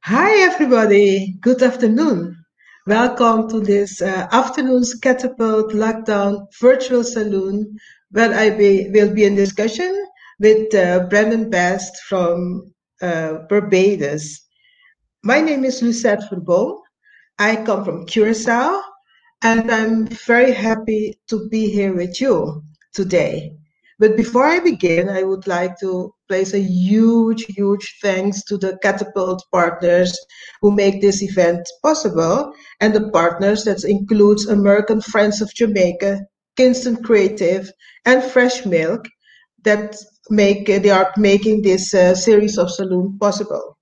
Hi, everybody. Good afternoon. Welcome to this afternoon's Catapult Lockdown Virtual Saloon, where will be in discussion with Brandon Best from Barbados. My name is Lusette Verboom. I come from Curaçao, and I'm very happy to be here with you today. But before I begin, I would like to place a huge thanks to the Catapult partners who make this event possible, and the partners that includes American Friends of Jamaica, Kingston Creative, and Fresh Milk that they are making this series of saloon possible,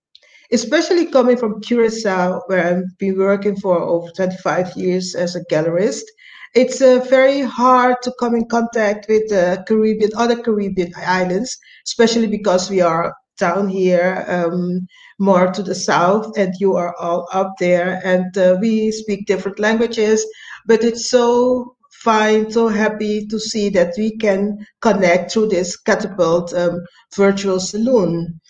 especially coming from Curaçao, where I've been working for over 25 years as a gallerist. It's very hard to come in contact with other Caribbean islands, especially because we are down here more to the south, and you are all up there, and we speak different languages. But it's so fine, so happy to see that we can connect through this Catapult virtual saloon.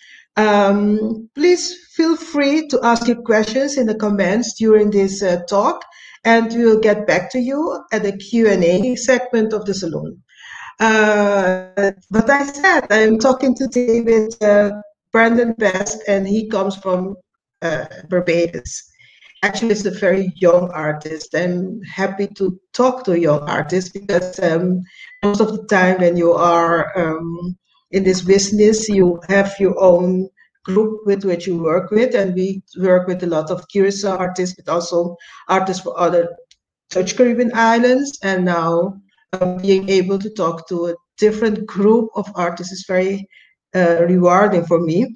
Please feel free to ask your questions in the comments during this talk, and we will get back to you at the Q&A segment of the saloon. But I said I'm talking today with Brandon Best, and he comes from Barbados. Actually, it's a very young artist. I'm happy to talk to young artists because most of the time when you are in this business, you have your own group with which you work with, and we work with a lot of Curacao artists, but also artists for other Dutch Caribbean islands. And now being able to talk to a different group of artists is very rewarding for me.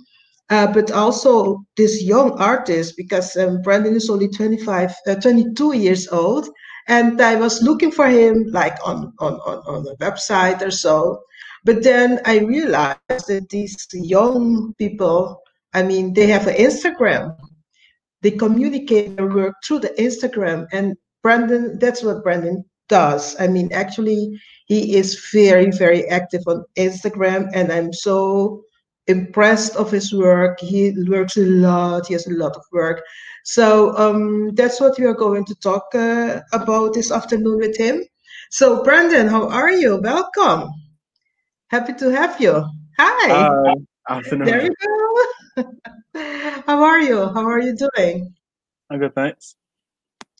But also this young artist, because Brandon is only 22 years old, and I was looking for him like on a website or so. But then I realized that these young people, I mean, they have an Instagram. They communicate their work through the Instagram, and Brandon, that's what Brandon does. I mean, actually, he is very active on Instagram, and I'm so impressed of his work. He works a lot. He has a lot of work. So that's what we are going to talk about this afternoon with him. So Brandon, how are you? Welcome. Happy to have you. Hi. Hi, There afternoon. you go. How are you? How are you doing? I'm good, thanks.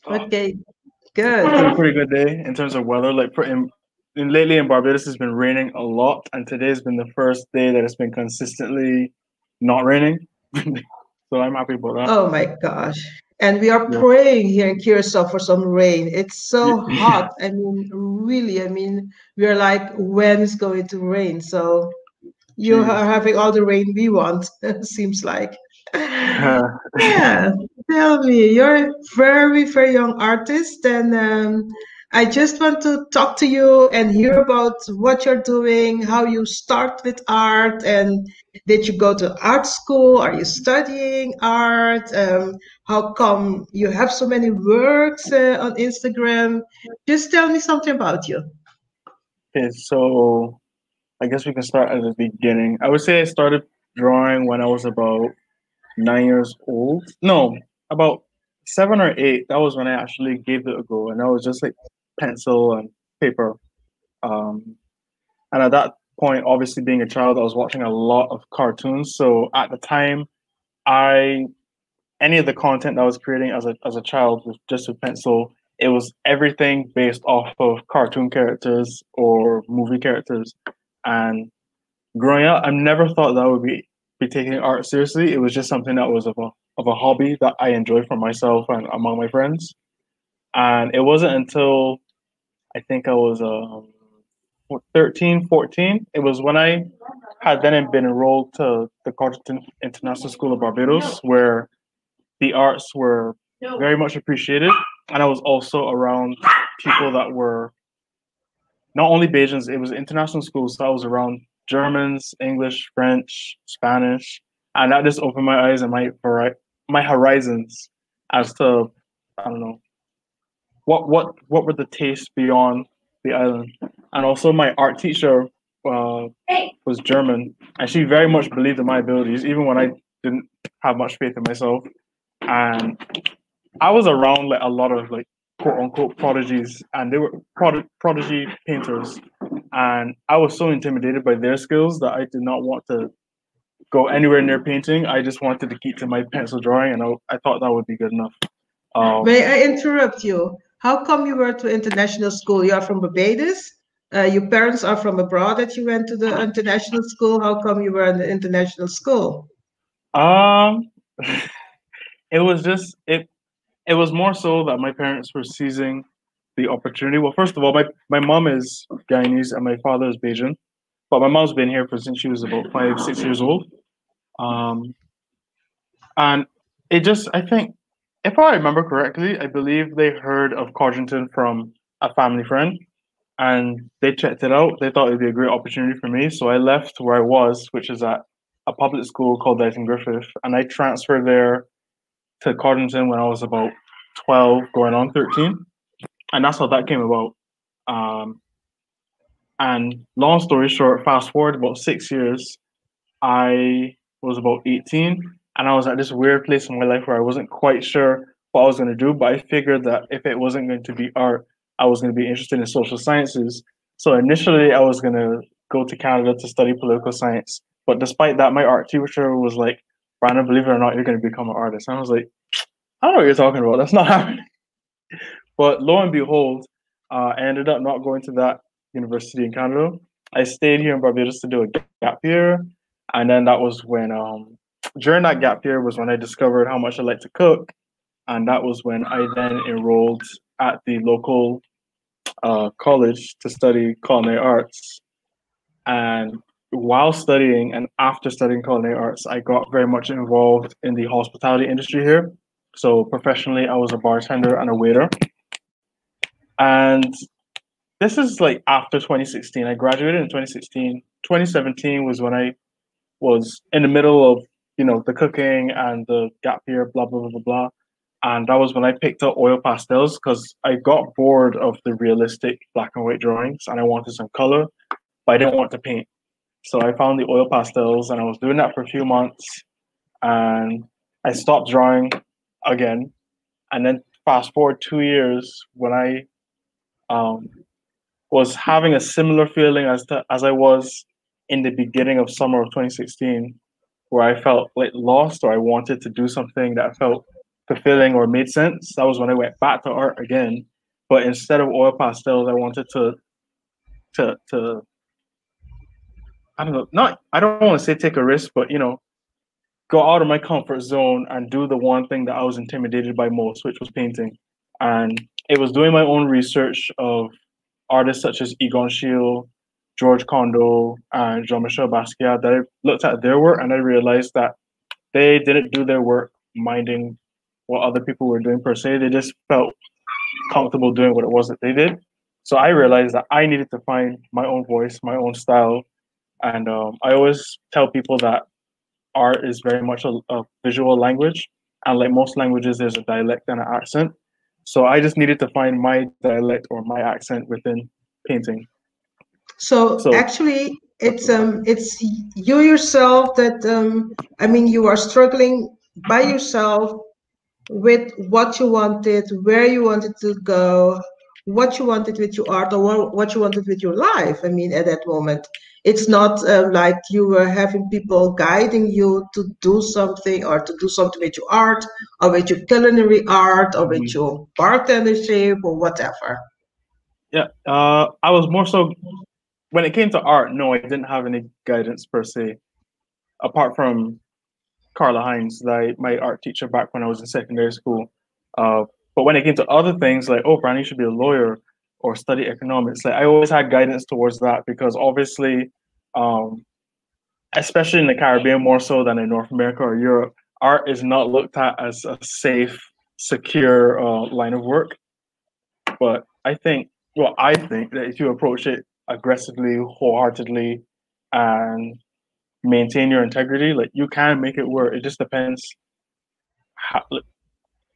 Okay, It's been a good. pretty good day in terms of weather. Lately in Barbados, it's been raining a lot, and today's been the first day that it's been consistently not raining. So I'm happy about that. Oh my gosh. And we are Yeah. praying here in Curacao for some rain. It's so Yeah. hot. I mean, really, I mean, we're like, when is going to rain? So you are Jeez. having all the rain we want, seems like. Uh, Yeah, tell me, you're a very young artist, and I just want to talk to you and hear about what you're doing, how you start with art, and did you go to art school? Are you studying art? How come you have so many works on Instagram? Just tell me something about you. okay, so I guess we can start at the beginning. I would say I started drawing when I was about 9 years old. No, about 7 or 8. That was when I actually gave it a go, and I was just like pencil and paper. Um, and at that point, obviously being a child, I was watching a lot of cartoons. So at the time, I any of the content that I was creating as a child was just with pencil. It was everything based off of cartoon characters or movie characters. And growing up, I never thought that I would be taking art seriously. It was just something that was of a hobby that I enjoyed for myself and among my friends. And it wasn't until I think I was 13, 14. It was when I had then been enrolled to the Carterton International School of Barbados, where the arts were very much appreciated. And I was also around people that were not only Bajans, it was international schools. So I was around Germans, English, French, Spanish. And that just opened my eyes and my horizons as to, I don't know, what were the tastes beyond the island. And also my art teacher uh, was German, and she very much believed in my abilities, even when I didn't have much faith in myself. and I was around like a lot of like quote unquote prodigies, and they were prodigy painters, and I was so intimidated by their skills that I did not want to go anywhere near painting. I just wanted to keep to my pencil drawing, and I thought that would be good enough. May I interrupt you? How come you were to international school? You are from Barbados. Your parents are from abroad that you went to the international school. How come you were in the international school? Um, it was just it. It was more so that my parents were seizing the opportunity. Well, first of all, my mom is Guyanese and my father is Bajan, but my mom's been here for since she was about 5, 6 years old. Um, and it just, I think, if I remember correctly, I believe they heard of Codrington from a family friend, and they checked it out. They thought it would be a great opportunity for me, so I left where I was, which is at a public school called Dyson Griffith, and I transferred there to Codrington when I was about 12, going on 13, and that's how that came about. Um, and long story short, fast forward about 6 years, I was about 18, and I was at this weird place in my life where I wasn't quite sure what I was going to do, but I figured that if it wasn't going to be art, I was going to be interested in social sciences. So initially, I was going to go to Canada to study political science. But despite that, my art teacher was like, Brandon, believe it or not, you're going to become an artist. And I was like, I don't know what you're talking about. That's not happening. But lo and behold, I ended up not going to that university in Canada. I stayed here in Barbados to do a gap year. And then that was when, during that gap year, was when I discovered how much I like to cook. And that was when I then enrolled at the local college to study culinary arts. And while studying and after studying culinary arts, I got very much involved in the hospitality industry here. So professionally, I was a bartender and a waiter. And this is like after 2016. I graduated in 2016. 2017 was when I was in the middle of, the cooking and the gap year, blah, blah, blah, blah, blah. And that was when I picked up oil pastels because I got bored of the realistic black and white drawings and I wanted some color, but I didn't want to paint. So I found the oil pastels and I was doing that for a few months and I stopped drawing again. And then fast forward 2 years when I um, was having a similar feeling as I was in the beginning of summer of 2016, where I felt like lost or I wanted to do something that felt fulfilling or made sense. That was when I went back to art again. But instead of oil pastels, I wanted to I don't know, not I don't want to say take a risk, but go out of my comfort zone and do the one thing that I was intimidated by most, which was painting. And it was doing my own research of artists such as Egon Schiele, George Condo, and Jean-Michel Basquiat that I looked at their work and I realized that they didn't do their work minding what other people were doing per se. They just felt comfortable doing what it was that they did. So I realized that I needed to find my own voice, my own style. And I always tell people that art is very much a visual language. And like most languages, there's a dialect and an accent. So I just needed to find my dialect or my accent within painting. So So actually, it's you yourself that you are struggling by yourself with what you wanted, where you wanted to go, what you wanted with your art, or what you wanted with your life. I mean, at that moment, it's not like you were having people guiding you to do something or to do something with your art or with your culinary art or with your bartendership or whatever. yeah, I was more so when it came to art. No, I didn't have any guidance per se, apart from Carla Hines, like my art teacher back when I was in secondary school. But when it came to other things like, oh, Brian, you should be a lawyer or study economics, like I always had guidance towards that because obviously, um, especially in the Caribbean more so than in North America or Europe, art is not looked at as a safe, secure line of work. But I think that if you approach it aggressively, wholeheartedly, and maintain your integrity, like you can make it work. It just depends.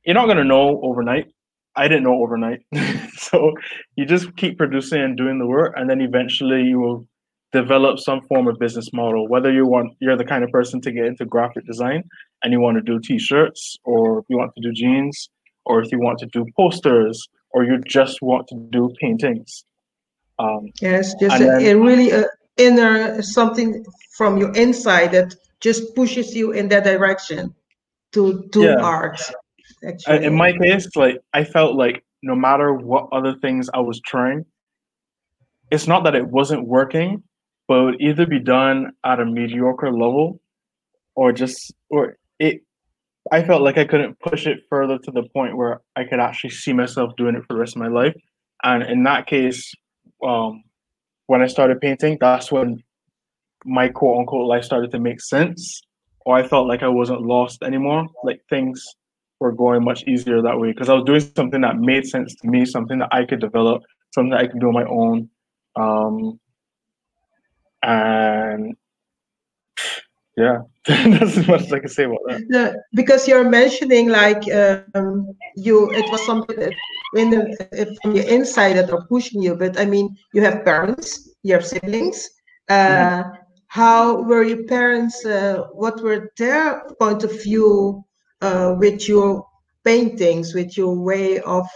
You're not gonna know overnight. I didn't know overnight, so you just keep producing and doing the work, and then eventually you will develop some form of business model, whether you're the kind of person to get into graphic design and you want to do t-shirts, or if you want to do jeans, or if you want to do posters, or you just want to do paintings. Yes, just And then a really inner something from your inside that just pushes you in that direction to do yeah, art, in actually. my case, like I felt like no matter what other things I was trying, it's not that it wasn't working, but it would either be done at a mediocre level or just or it I felt like I couldn't push it further to the point where I could actually see myself doing it for the rest of my life. And in that case, um, when I started painting, that's when my quote unquote life started to make sense, or I felt like I wasn't lost anymore. Like things were going much easier that way because I was doing something that made sense to me, something that I could develop, something that I could do on my own. Um, and yeah, that's as much as I can say about that. Because you're mentioning like you, it was something that from your inside that are pushing you. But I mean, you have parents, you have siblings. Mhm. Uh, how were your parents? What were their point of view with your paintings, with your way of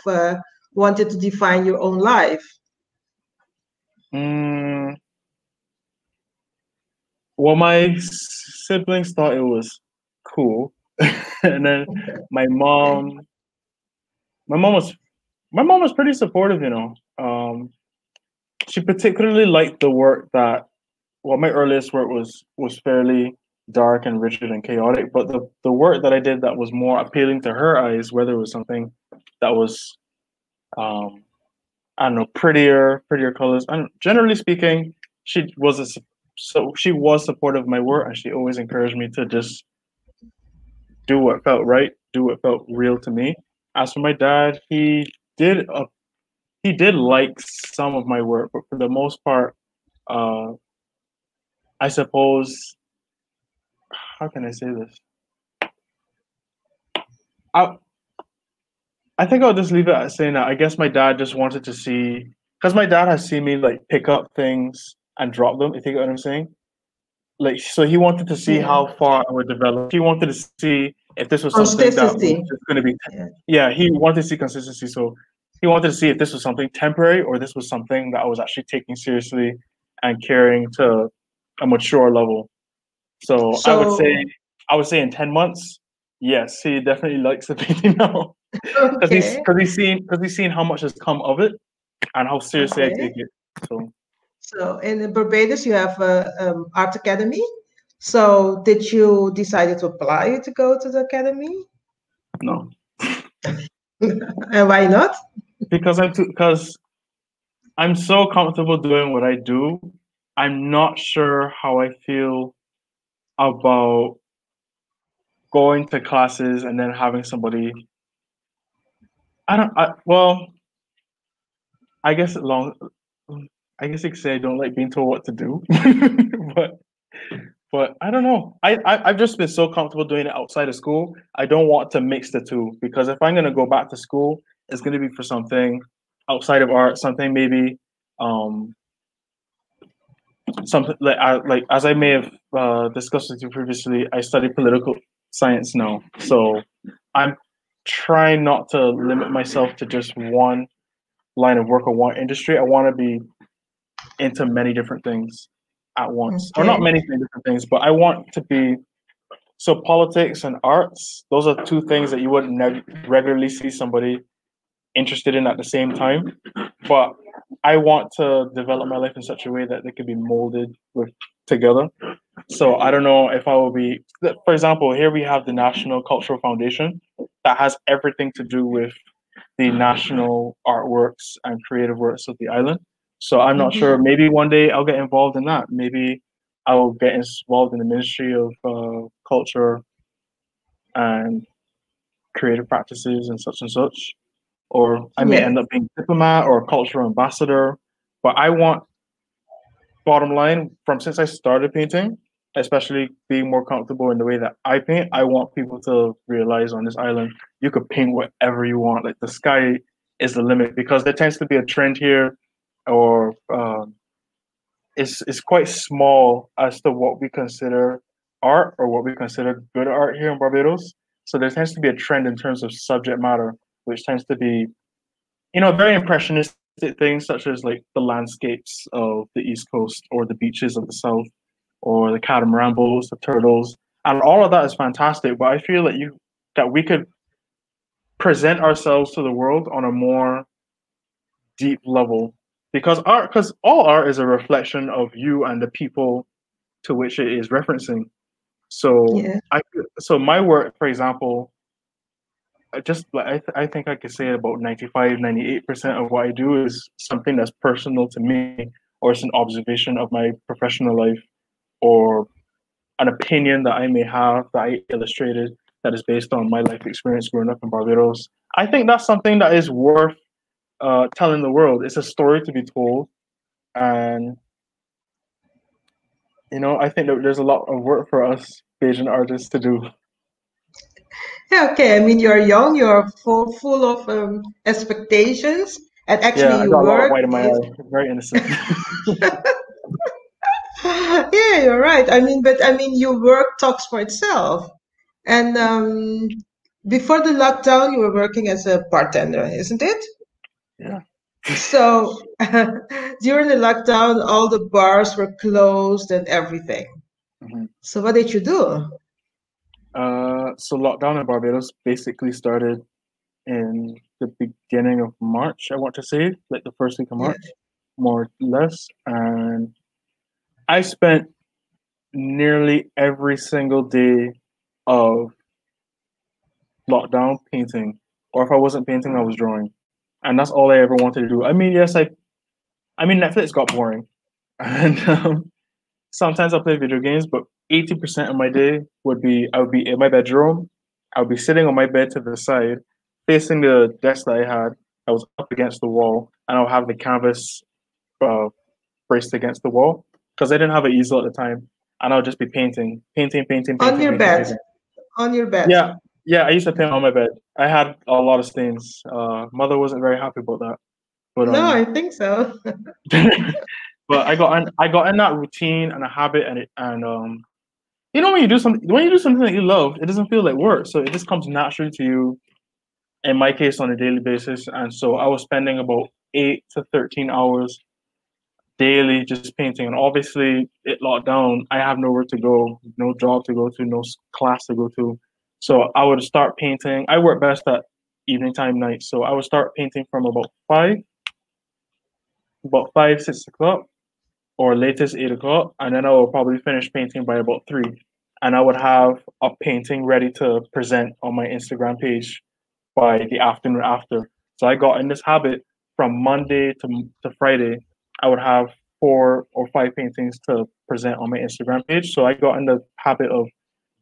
wanting to define your own life? Mm, well, my siblings thought it was cool, and then my Okay. mom, my mom was, my mom was pretty supportive. She particularly liked the work that, well, my earliest work was fairly dark and rigid and chaotic, but the work that I did that was more appealing to her eyes, whether it was something that was, um, I don't know, prettier colors. And generally speaking, she was she was supportive of my work, and she always encouraged me to just do what felt right, do what felt real to me. As for my dad, did a, he did like some of my work, but for the most part, uh, I suppose, how can I say this? I I think I'll just leave it at saying that I guess my dad just wanted to see, because my dad has seen me like pick up things and drop them. If you get what I'm saying, like so he wanted to see Yeah. how far I would develop. He wanted to see if this was something that was Consistency. just going to be. Yeah. Yeah, he wanted to see consistency. So he wanted to see if this was something temporary or this was something that I was actually taking seriously and carrying to a mature level. So So I would say in 10 months, yes, he definitely likes the painting now because okay. he's seen how much has come of it and how seriously I take Okay. it. So So in Barbados, you have a art academy. So did you decide to apply to go to the academy? no, And why not? because I'm so comfortable doing what I do. I'm not sure how I feel about going to classes and then having somebody. I don't. Well, I guess long. I guess you could say I don't like being told what to do, but I don't know. I've just been so comfortable doing it outside of school. I don't want to mix the two because if I'm gonna go back to school, it's gonna be for something outside of art, something maybe um something like as I may have discussed with you previously. I study political science now, so I'm trying not to limit myself to just one line of work or one industry. I want to be into many different things at once, or not Okay. many different things, but I want to be. So politics and arts, those are two things that you wouldn't regularly see somebody interested in at the same time. But I want to develop my life in such a way that they could be molded with together. So I don't know if I will be, for example, here we have the National Cultural Foundation that has everything to do with the national artworks and creative works of the island. So I'm not sure. Mhm. Maybe one day I'll get involved in that. Maybe I will get involved in the Ministry of Culture and Creative Practices and such. Or I may Yeah. end up being diplomat or a cultural ambassador. But I want, bottom line, from since I started painting, especially being more comfortable in the way that I paint, I want people to realize on this island you could paint whatever you want. Like the sky is the limit because there tends to be a trend here, or is quite small as to what we consider art or what we consider good art here in Barbados. So there tends to be a trend in terms of subject matter, which tends to be, very impressionistic things such as like the landscapes of the East Coast or the beaches of the South or the catamaran boats, the turtles, and all of that is fantastic. But I feel that we could present ourselves to the world on a more deep level because all art is a reflection of you and the people to which it is referencing. So Yeah. so my work, for example, just like I think I could say about 95, 98% of what I do is something that's personal to me, or it's an observation of my professional life, or an opinion that I may have that I illustrated that is based on my life experience growing up in Barbados. I think that's something that is worth telling the world. It's a story to be told, and I think that there's a lot of work for us Asian artists to do. Yeah, okay. I mean, you're young, you're full of expectations, and Yeah, actually, I your got a lot of work white in my is. eye. Very innocent. Yeah, you're right. I mean, but I mean, your work talks for itself. And before the lockdown, you were working as a bartender, isn't it? Yeah. So during the lockdown, all the bars were closed and everything. Mhm. So what did you do? So lockdown in Barbados basically started in the beginning of March, I want to say, like the first week of Yeah. March, more or less. And I spent nearly every single day of lockdown painting. Or if I wasn't painting, I was drawing. And that's all I ever wanted to do. I mean, yes, Netflix got boring. And sometimes I play video games, but 80% of my day I would be in my bedroom. I would be sitting on my bed to the side, facing the desk that I had. I was up against the wall, and I'll have the canvas uh, braced against the wall because I didn't have an easel at the time, and I'll just be painting, painting, painting, On painting, your painting, bed. painting. On your bed. Yeah, yeah. I used to paint on my bed. I had a lot of stains. Mother wasn't very happy about that, but No, I think so. but I got in that routine and a habit, and when you do something that you love, it doesn't feel like work. So it just comes naturally to you. In my case, on a daily basis, and so I was spending about 8 to 13 hours daily just painting. And obviously, it locked down. I have nowhere to go, no job to go to, no class to go to. So I would start painting. I work best at evening time, night. So I would start painting from about 5, 6 o'clock, or latest 8 o'clock, and then I will probably finish painting by about 3. And I would have a painting ready to present on my Instagram page by the afternoon after. So I got in this habit from Monday to Friday. I would have 4 or 5 paintings to present on my Instagram page. So I got in the habit of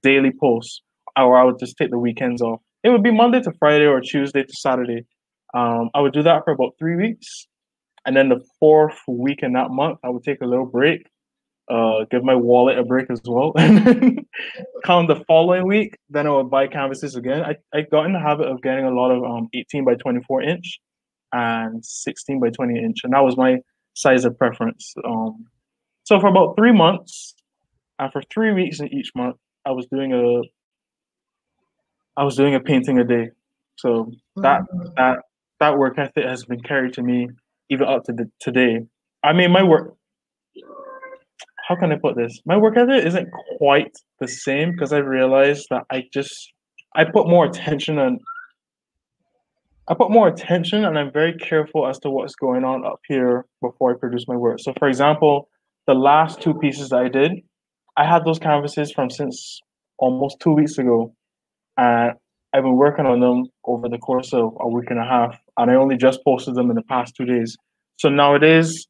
daily posts, or I would just take the weekends off. It would be Monday to Friday or Tuesday to Saturday. I would do that for about 3 weeks. And then the fourth week in that month, I would take a little break, give my wallet a break as well. And then come the following week, then I would buy canvases again. I got in the habit of getting a lot of 18 by 24 inch and 16 by 20 inch, and that was my size of preference. So for about 3 months, and for 3 weeks in each month, I was doing a painting a day. So that Mhm. that that work ethic has been carried to me even up to today. I mean, my work. How can I put this? My work ethic isn't quite the same because I realized that I put more attention and I'm very careful as to what's going on up here before I produce my work. So for example, the last 2 pieces that I did, I had those canvases from since almost 2 weeks ago. And I've been working on them over the course of a week and a half, and I only just posted them in the past 2 days. So nowadays,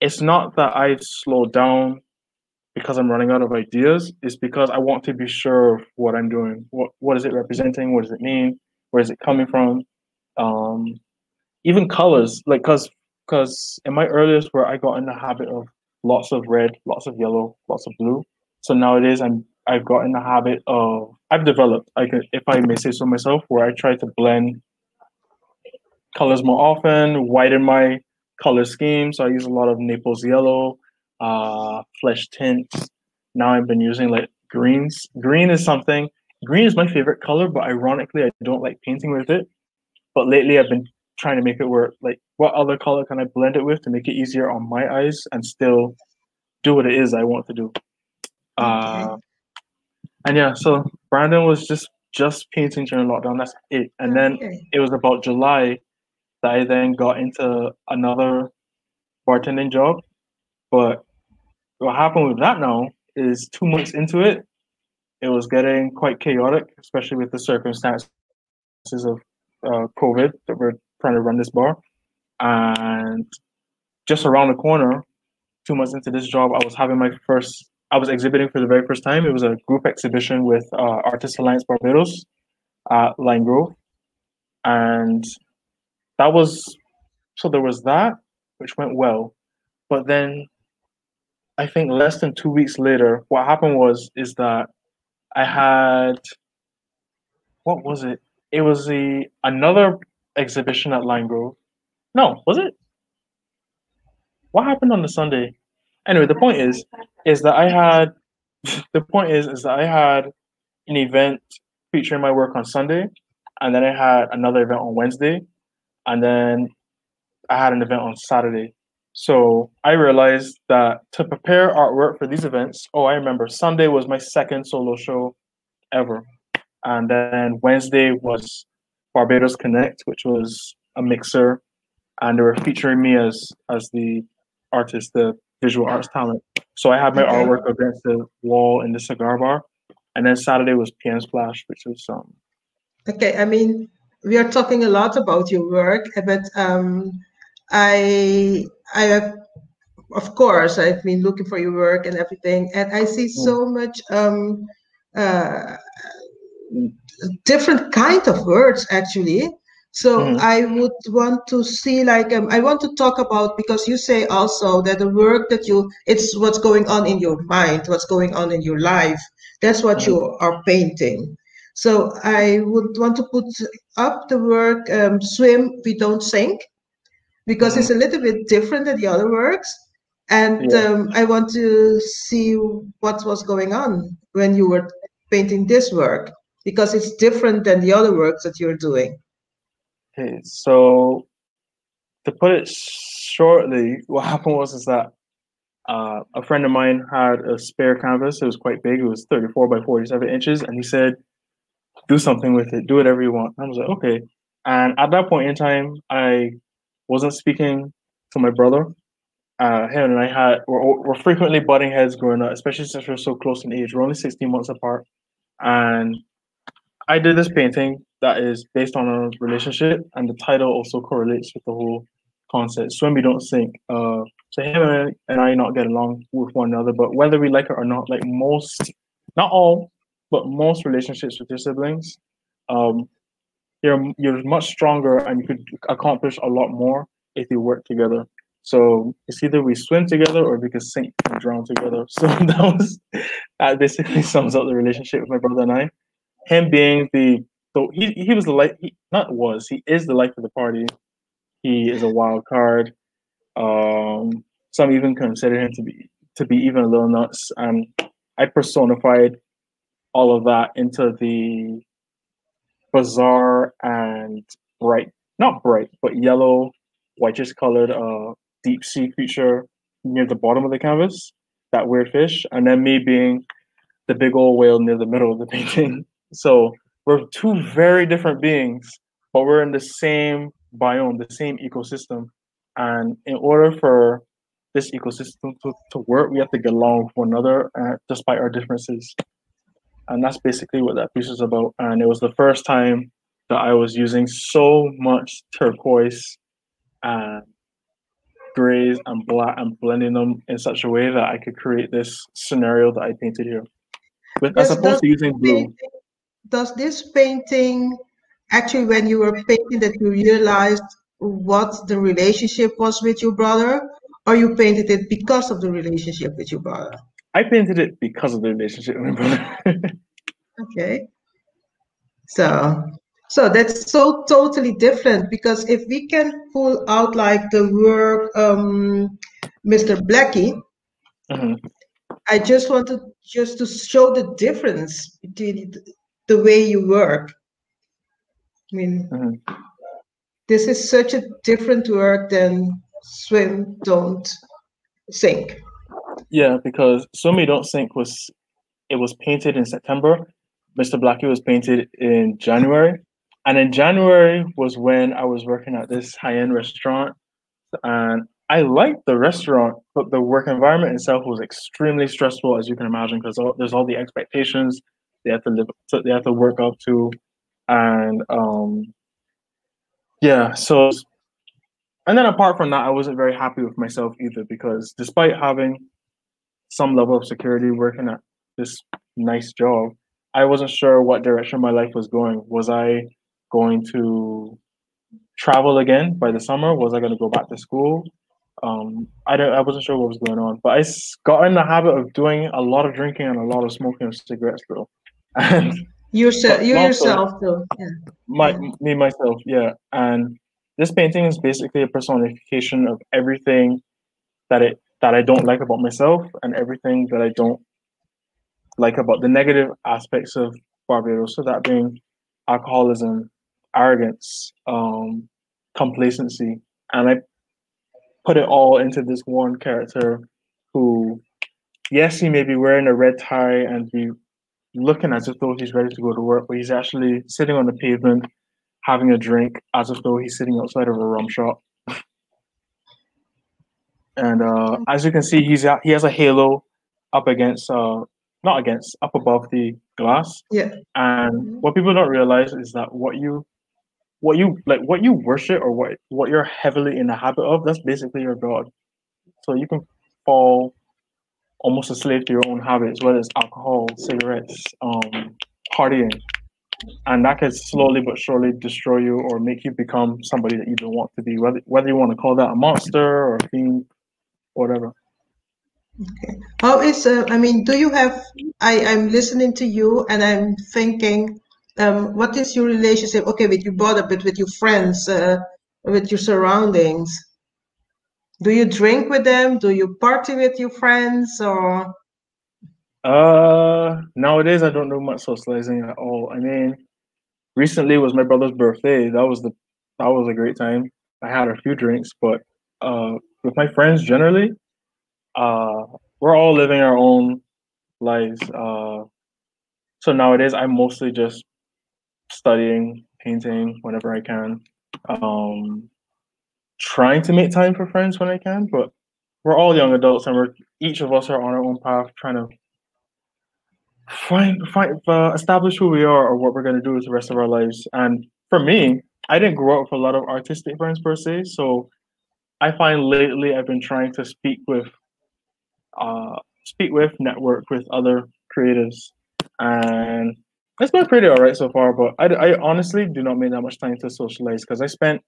it's not that I've slowed down because I'm running out of ideas. It's because I want to be sure of what I'm doing. What is it representing? What does it mean? Where is it coming from? Um, Even colors, like because in my earliest work, I got in the habit of lots of red, lots of yellow, lots of blue. So nowadays, I've got in the habit of I've developed, if I may say so myself, where I try to blend colors more often, widen my color scheme. So I use a lot of Naples yellow, flesh tints. Now I've been using like greens. Green is my favorite color, but ironically, I don't like painting with it. But lately, I've been trying to make it work. Like, what other color can I blend it with to make it easier on my eyes and still do what it is I want to do? Okay. And yeah, so Brandon was just painting during lockdown. That's it. And then Okay. it was about July that I then got into another bartending job. But what happened with that now is 2 months into it, it was getting quite chaotic, especially with the circumstances of COVID that we're trying to run this bar. And just around the corner, 2 months into this job, I was exhibiting for the very first time. It was a group exhibition with Artists Alliance Barbados at Line Grove. And that was, so there was that, which went well. But then I think less than 2 weeks later, what happened is that I had, what was it? It was another exhibition at Line Grove. No, was it? What happened on the Sunday? Anyway, the point is that I had is that I had an event featuring my work on Sunday, and then I had another event on Wednesday, and then I had an event on Saturday. So I realized that to prepare artwork for these events, I remember Sunday was my second solo show ever. And then Wednesday was Barbados Connect, which was a mixer, and they were featuring me as the artist, the visual arts talent. So I had my Okay. artwork against the wall in the cigar bar, and then Saturday was PM Splash, which was Okay. I mean, we are talking a lot about your work, but I have, of course, I've been looking for your work and everything, and I see mm, so much uh, different kind of words actually. So mm, I would want to see like I want to talk about, because you say also that the work that it's what's going on in your mind, what's going on in your life. That's what mm, you are painting. So I would want to put up the work swim we don't sink, because mm, it's a little bit different than the other works. And yeah. I want to see what was going on when you were painting this work, because it's different than the other works that you're doing. Okay, so to put it shortly, what happened was is that a friend of mine had a spare canvas. It was quite big. It was 34 by 47 inches, and he said, "Do something with it. Do whatever you want." I was like, "Okay." And at that point in time, I wasn't speaking to my brother. Him and I were frequently butting heads growing up, especially since we're so close in age. We're only 16 months apart, and I did this painting that is based on a relationship, and the title also correlates with the whole concept. Swim, we don't sink. So him and I not get along with one another, but whether we like it or not, like most, not all, but most relationships with your siblings, um, you're much stronger and you could accomplish a lot more if you work together. So it's either we swim together or we can sink and drown together. So that basically sums up the relationship with my brother and I. Him being he was the life, he is the life of the party. He is a wild card. Some even consider him to be even a little nuts, and I personified all of that into the bizarre and bright, not bright, but yellow, whitish colored deep sea creature near the bottom of the canvas, that weird fish, and then me being the big old whale near the middle of the painting. So we're two very different beings, but we're in the same biome, the same ecosystem. And in order for this ecosystem to work, we have to get along with one another despite our differences. And that's basically what that piece is about. And it was the first time that I was using so much turquoise and grays and black and blending them in such a way that I could create this scenario that I painted here, with as Does opposed does to using blue. painting, does this painting actually, when you were painting, that you realized what the relationship was with your brother, or you painted it because of the relationship with your brother? I painted it because of the relationship with my brother. Okay. So, so that's so totally different, because if we can pull out like the work Mr. Blackie, I just wanted just to show the difference between the way you work. I mean, this is such a different work than swim, don't sink. Yeah, because Swim Me Don't Sink was painted in September. Mr. Blackie was painted in January. And in January was when I was working at this high-end restaurant. And I liked the restaurant, but the work environment itself was extremely stressful, as you can imagine, because there's all the expectations they have to they have to work up to. And yeah, so, and then apart from that, I wasn't very happy with myself either, because despite having some level of security working at this nice job, I wasn't sure what direction my life was going. Was I going to travel again by the summer? Was I going to go back to school? I wasn't sure what was going on, but got in the habit of doing a lot of drinking and a lot of smoking of cigarettes though. And you yourself though. Yeah. Me myself, yeah. And this painting is basically a personification of everything that I don't like about myself, and everything that I don't like about the negative aspects of Barbados. So that being alcoholism, arrogance, complacency, and I put it all into this one character who, yes, he may be wearing a red tie and be looking as if though he's ready to go to work, but he's actually sitting on the pavement having a drink as if though he's sitting outside of a rum shop. And as you can see, he has a halo up against up above the glass. Yeah. And what people don't realize is that what you worship, or what you're heavily in the habit of, that's basically your god. So you can fall almost a slave to your own habits, whether it's alcohol, cigarettes, partying, and that can slowly but surely destroy you or make you become somebody that you don't want to be. Whether you want to call that a monster or a fiend, whatever. Okay. How is I mean, do you have? I'm listening to you and I'm thinking, what is your relationship? Okay, with your brother, but with your friends, with your surroundings. Do you drink with them? Do you party with your friends, or? Nowadays I don't do much socializing at all. I mean, recently was my brother's birthday. That was a great time. I had a few drinks, but with my friends generally, we're all living our own lives. So nowadays I'm mostly just studying, painting whenever I can. Trying to make time for friends when I can, but we're all young adults and each of us are on our own path, trying to establish who we are or what we're going to do with the rest of our lives. And for me, I didn't grow up with a lot of artistic friends per se, so I find lately I've been trying to network with other creatives, and it's been pretty all right so far. But I honestly do not make that much time to socialize, because I spent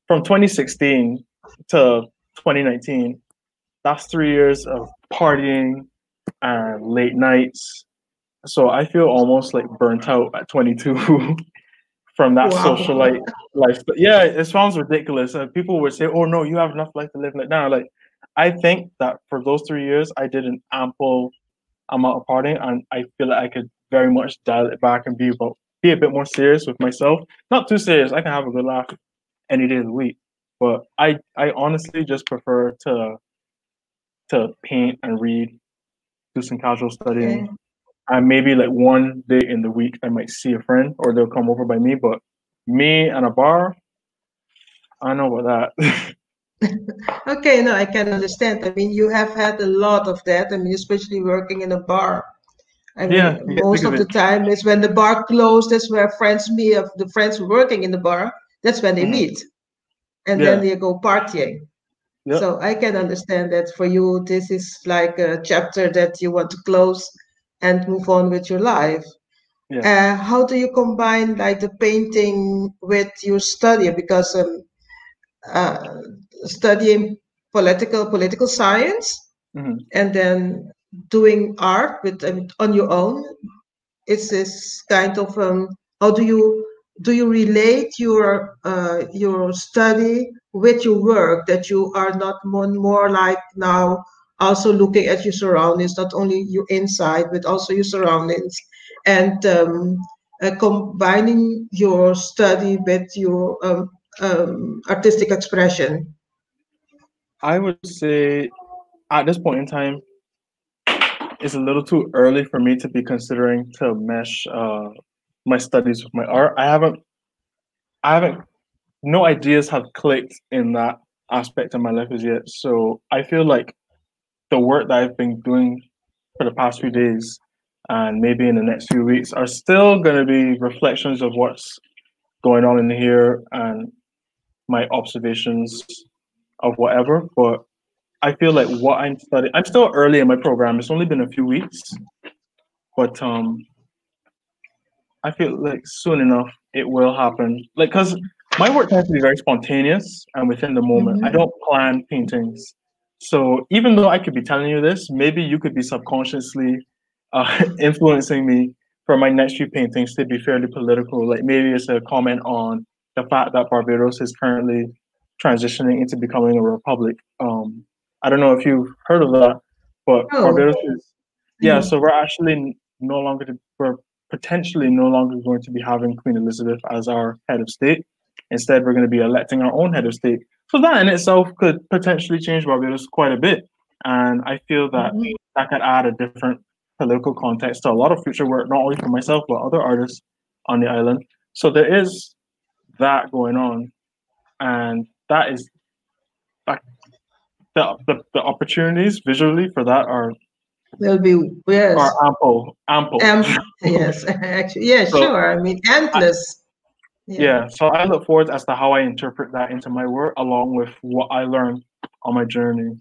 from 2016 to 2019. That's 3 years of partying and late nights. So I feel almost like burnt out at 22 from that socialite life. But yeah, it sounds ridiculous. People would say, "Oh no, you have enough life to live." Like now, like I think that for those 3 years, I did an ample amount of partying, and I feel like I could very much dial it back and be a bit more serious with myself. Not too serious. I can have a good laugh any day of the week, but I honestly just prefer to paint and read, do some casual studying. Okay. And maybe like one day in the week I might see a friend or they'll come over by me, but me and a bar, I don't know about that. Okay, no, I can understand. I mean, you have had a lot of that. I mean, especially working in a bar. I mean, most of the time is when the bar closed, that's where friends meet, of the friends working in the bar, that's when they meet. And then they go partying. Yep. So I can understand that for you, this is like a chapter that you want to close and move on with your life. Yeah. How do you combine like the painting with your study? Because studying political science and then doing art with on your own, it's this kind of how do you relate your study with your work, that you are not more like now also looking at your surroundings, not only your inside, but also your surroundings, and combining your study with your artistic expression? I would say at this point in time, it's a little too early for me to be considering to mesh my studies with my art. I haven't, no ideas have clicked in that aspect of my life as yet. So I feel like the work that I've been doing for the past few days and maybe in the next few weeks are still going to be reflections of what's going on in here and my observations of whatever. But I feel like what I'm studying, I'm still early in my program. It's only been a few weeks, but I feel like soon enough it will happen. Like, cause my work tends to be very spontaneous and within the moment. I Mm-hmm. don't plan paintings. So even though I could be telling you this, maybe you could be subconsciously influencing me for my next few paintings to be fairly political. Like maybe it's a comment on the fact that Barbados is currently transitioning into becoming a republic. I don't know if you've heard of that, but Oh, Barbados is, yeah. mhm. So we're actually no longer we're potentially no longer going to be having Queen Elizabeth as our head of state. Instead, we're going to be electing our own head of state. So that in itself could potentially change Barbados quite a bit. And I feel that Mhm. that could add a different political context to a lot of future work, not only for myself, but other artists on the island. So there is that going on. And that is like the opportunities visually for that Will be, are yes. ample, ample. Yes, actually, yeah, So sure. I mean, I, endless. Yeah. yeah, so I look forward as to how I interpret that into my work, along with what I learn on my journey.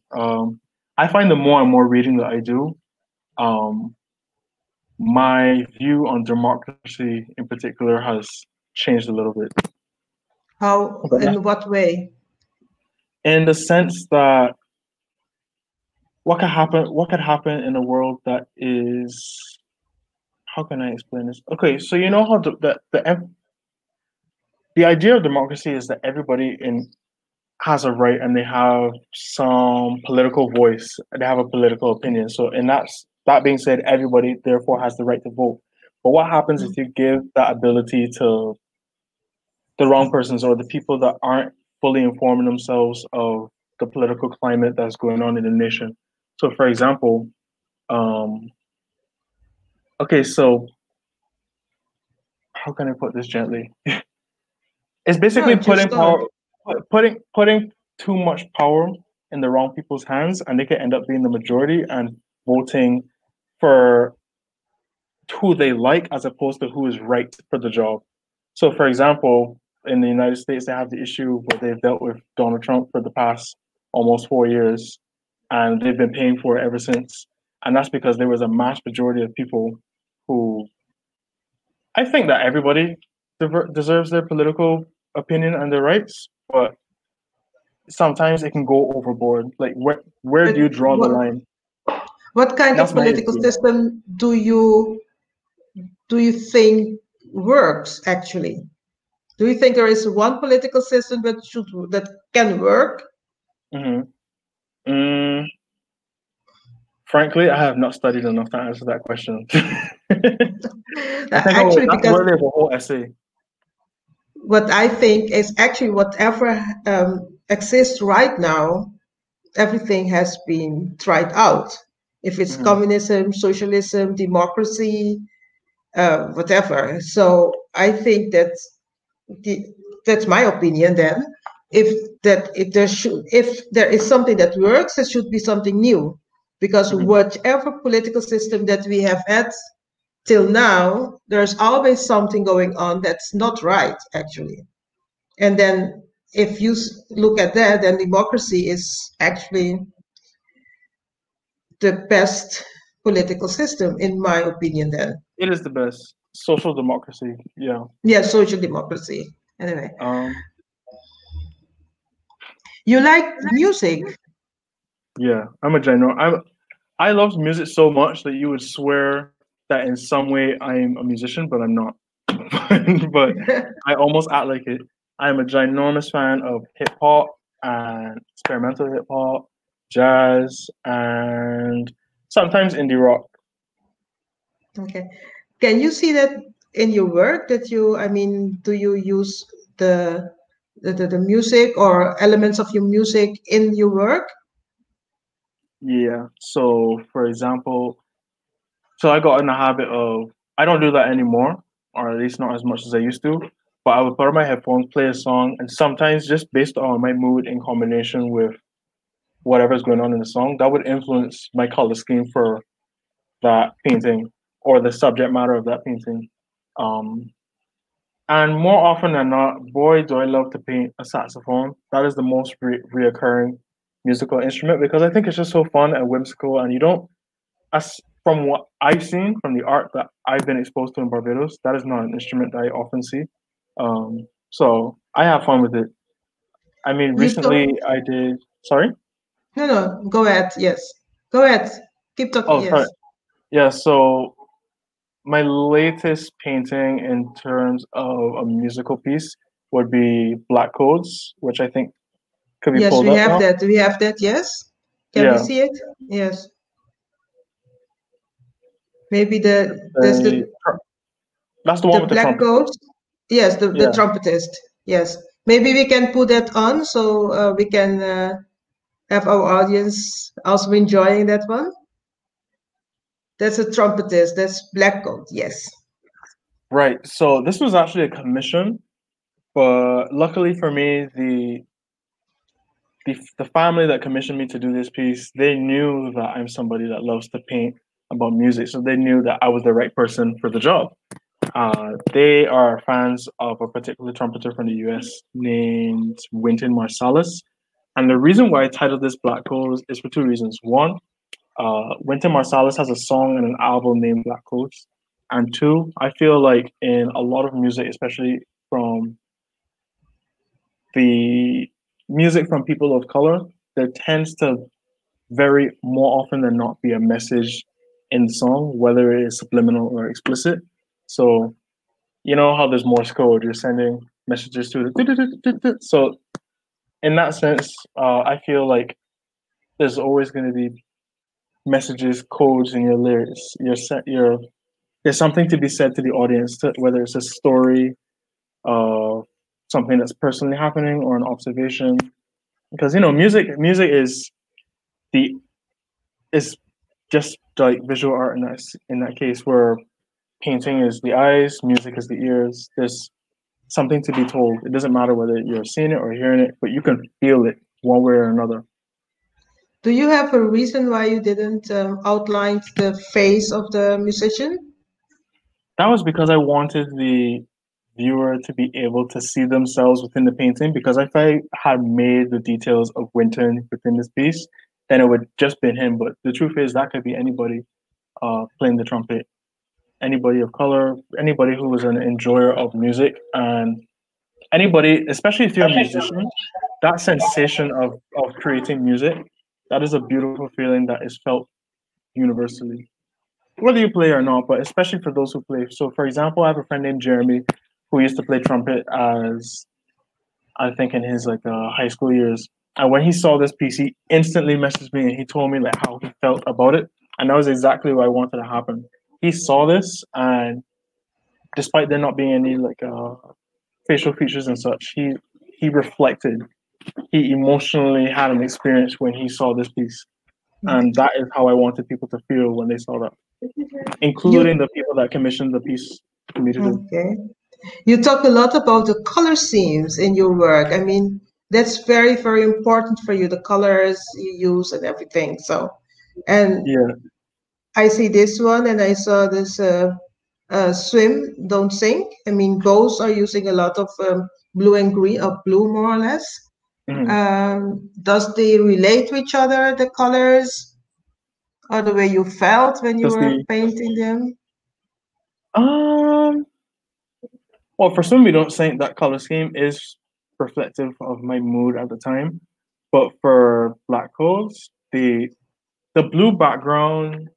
I find the more and more reading that I do, um, my view on democracy in particular has changed a little bit. How, But in what way? in the sense that what could happen in a world that is, how can I explain this? Okay, so you know how the idea of democracy is that everybody in has a right and they have some political voice, they have a political opinion. So, and that being said, everybody therefore has the right to vote. But what happens if you give that ability to the wrong persons or the people that aren't fully informing themselves of the political climate that's going on in the nation? So, for example, um, okay, so how can I put this gently? It's No, basically just putting go. power, putting too much power in the wrong people's hands, and they can end up being the majority and voting for who they like as opposed to who is right for the job. So, for example, in the United States, they have the issue where they've dealt with Donald Trump for the past almost 4 years, and they've been paying for it ever since. And that's because there was a mass majority of people who, I think that everybody deserves their political opinion and their rights, but sometimes it can go overboard. Like where But do you draw the line? what kind That's of my political issue. system do you think works actually? Do you think there is one political system that can work? Hmm. Mm, frankly, I have not studied enough to answer that question. I think Actually, that's because worthy of a whole essay. what I think is actually whatever exists right now, everything has been tried out. If it's Hmm. communism, socialism, democracy, whatever. So I think the, that's my opinion. Then, if there is something that works, there should be something new, because Hmm. whatever political system that we have had till now, there's always something going on that's not right, actually. And then if you look at that, then democracy is actually the best political system, in my opinion, then. It is the best social democracy. Yeah. Yeah, social democracy. Anyway, Um. you like music. Yeah. I love music so much that you would swear that in some way I'm a musician, but I'm not. But I almost act like it. I'm a ginormous fan of hip hop and experimental hip hop, jazz, and sometimes indie rock. Okay. Can you see that in your work that you, I mean, do you use the music or elements of your music in your work? Yeah. So, for example, so I got in the habit of I don't do that anymore, or at least not as much as I used to. But I would put on my headphones, play a song, and sometimes just based on my mood in combination with whatever's going on in the song, that would influence my color scheme for that painting or the subject matter of that painting. Um, and more often than not, boy, do I love to paint a saxophone. That is the most reoccurring musical instrument because I think it's just so fun and whimsical, and you don't as from what I've seen from the art that I've been exposed to in Barbados, that is not an instrument that I often see. So I have fun with it. I mean, You talk, recently I did. Sorry. no, no, go ahead. Yes. Go ahead. Keep talking. Oh, sorry. Yes. Yeah. So my latest painting in terms of a musical piece would be Black Codes, which I think could be Yes, pulled we up have now. that. We have that. Yes. Can we Yeah. see it? Yes. Maybe there's The, that's the the one with the black trumpet. coat. Yes, the Yeah. trumpetist. Yes. Maybe we can put that on so we can have our audience also enjoying that one. That's a trumpetist. That's black coat. Yes. Right. So this was actually a commission, but luckily for me, the family that commissioned me to do this piece, they knew that I'm somebody that loves to paint about music, so they knew that I was the right person for the job. They are fans of a particular trumpeter from the U.S. named Wynton Marsalis, and the reason why I titled this Black Codes is for two reasons. One, Wynton Marsalis has a song and an album named Black Codes, and two, I feel like in a lot of music, especially from the music from people of color, there tends to very more often than not be a message in the song, whether it is subliminal or explicit. So you know how there's Morse code, you're sending messages to the so in that sense, I feel like there's always going to be messages, codes in your lyrics. There's something to be said to the audience, whether it's a story, uh, something that's personally happening, or an observation. Because music the is just like visual art in that case where painting is the eyes, music is the ears. There's something to be told. It doesn't matter whether you're seeing it or hearing it, but you can feel it one way or another. Do you have a reason why you didn't outline the face of the musician? That was because I wanted the viewer to be able to see themselves within the painting. Because if I had made the details of Winton within this piece, then it would just been him. But the truth is, that could be anybody playing the trumpet, anybody of color, anybody who was an enjoyer of music, and anybody, especially if you're a musician, that sensation of creating music, that is a beautiful feeling that is felt universally, whether you play or not, but especially for those who play. So, for example, I have a friend named Jeremy who used to play trumpet as I think in his like high school years. And when he saw this piece, he instantly messaged me and he told me like how he felt about it, and that was exactly what I wanted to happen. He saw this, and despite there not being any like facial features and such, he reflected. He emotionally had an experience when he saw this piece, and that is how I wanted people to feel when they saw that, including You the people that commissioned the piece for me to do. okay? You talk a lot about the color schemes in your work. I mean, that's very, very important for you, the colors you use and everything. So, and Yeah. I see this one and I saw this swim, don't sink. I mean, both are using a lot of blue and green, or blue more or less. Mhm. Does they relate to each other, the colors, or the way you felt when you Does were the painting them? um well for some we don't think that color scheme is reflective of my mood at the time, but for black holes, the blue background.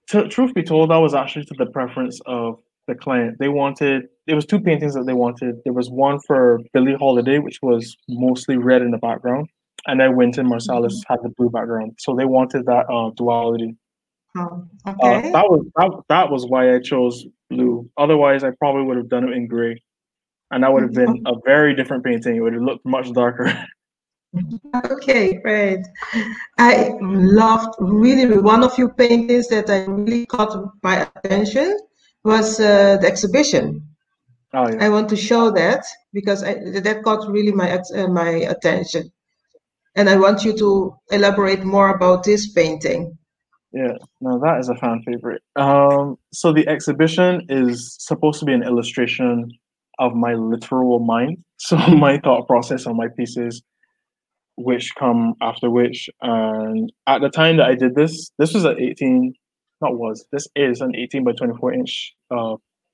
Truth be told, that was actually to the preference of the client. They wanted There was two paintings that they wanted. There was one for Billie Holiday, which was mostly red in the background, and then Wynton Marsalis had the blue background. So they wanted that duality. Oh, okay. That was why I chose blue. Otherwise, I probably would have done it in gray, and that would have been a very different painting. It would have looked much darker. Okay, great. I loved really one of your paintings that I really caught my attention was the exhibition. Oh yeah. I want to show that because that caught really my attention, and I want you to elaborate more about this painting. Yeah, no, that is a fan favorite. So the exhibition is supposed to be an illustration of my literal mind. So my thought process on my pieces, which come after which. And at the time that I did this was an 18, not was, this is an 18 by 24-inch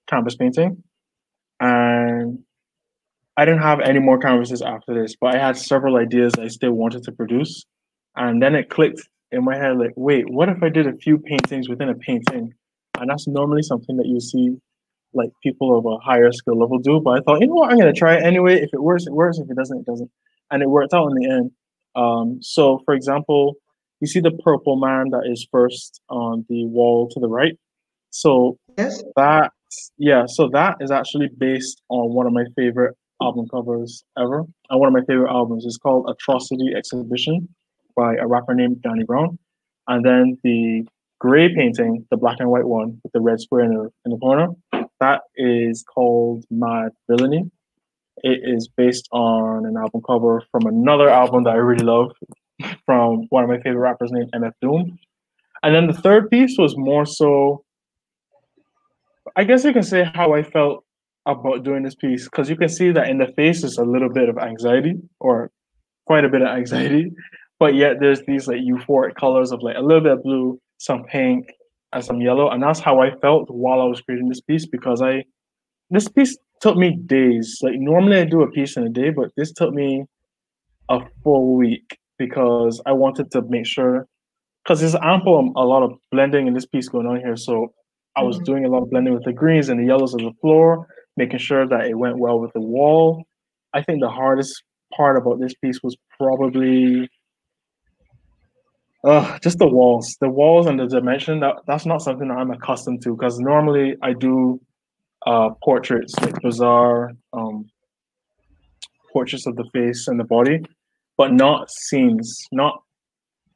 canvas painting. And I didn't have any more canvases after this, but I had several ideas I still wanted to produce. And then it clicked in my head, like, wait, what if I did a few paintings within a painting? And that's normally something that you see like people of a higher skill level do. But I thought, you know what, I'm gonna try it anyway. If it works, it works. If it doesn't, it doesn't. And it worked out in the end. So for example, you see the purple man that is first on the wall to the right. So Yes. so that is actually based on one of my favorite album covers ever. And one of my favorite albums is called Atrocity Exhibition by a rapper named Danny Brown. And then the gray painting, the black and white one with the red square in the corner, that is called Mad Villainy. It is based on an album cover from another album that I really love from one of my favorite rappers named MF Doom. And then the third piece was more so, I guess you can say how I felt about doing this piece, because you can see that in the face is a little bit of anxiety, or quite a bit of anxiety, but yet there's these like euphoric colors of like a little bit of blue, some pink, and some yellow, and that's how I felt while I was creating this piece, because this piece took me days. Like normally I do a piece in a day, but this took me a full week because I wanted to make sure, because there's a lot of blending in this piece going on here. So I was doing a lot of blending with the greens and the yellows of the floor, making sure that it went well with the wall. I think the hardest part about this piece was probably just the walls. The walls and the dimension, that's not something that I'm accustomed to, because normally I do portraits, like bizarre portraits of the face and the body, but not scenes, not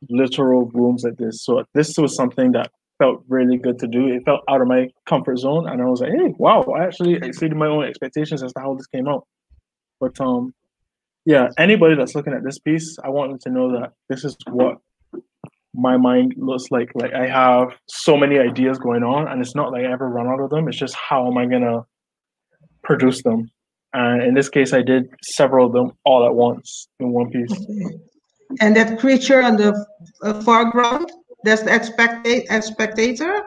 literal rooms like this. So this was something that felt really good to do. It felt out of my comfort zone, and I was like, hey, wow, I actually exceeded my own expectations as to how this came out. But yeah, anybody that's looking at this piece, I want them to know that this is what my mind looks like. Like I have so many ideas going on, and it's not like I ever run out of them. It's just how am I gonna produce them? And in this case, I did several of them all at once in one piece. And that creature on the foreground, that's the spectator?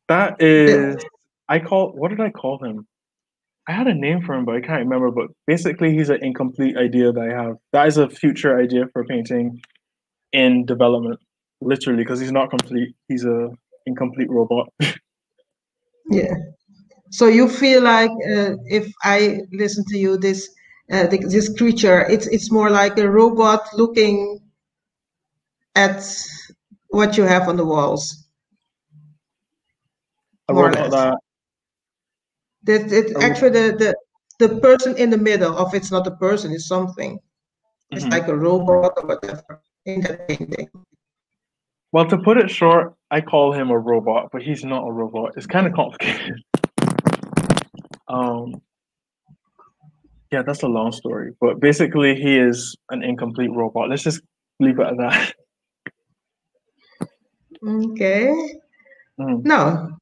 That is, what did I call him? I had a name for him, but I can't remember. But basically, he's an incomplete idea that I have. That is a future idea for painting in development, literally, because he's not complete. He's a incomplete robot. Yeah. So you feel like if I listen to you, this creature, it's more like a robot looking at what you have on the walls. A robot actually the person in the middle of it's not a person, it's something. It's like a robot or whatever in that painting. Well, to put it short, I call him a robot, but he's not a robot. It's kind of complicated. Yeah, that's a long story, but basically he is an incomplete robot. Let's just leave it at that. Okay. No,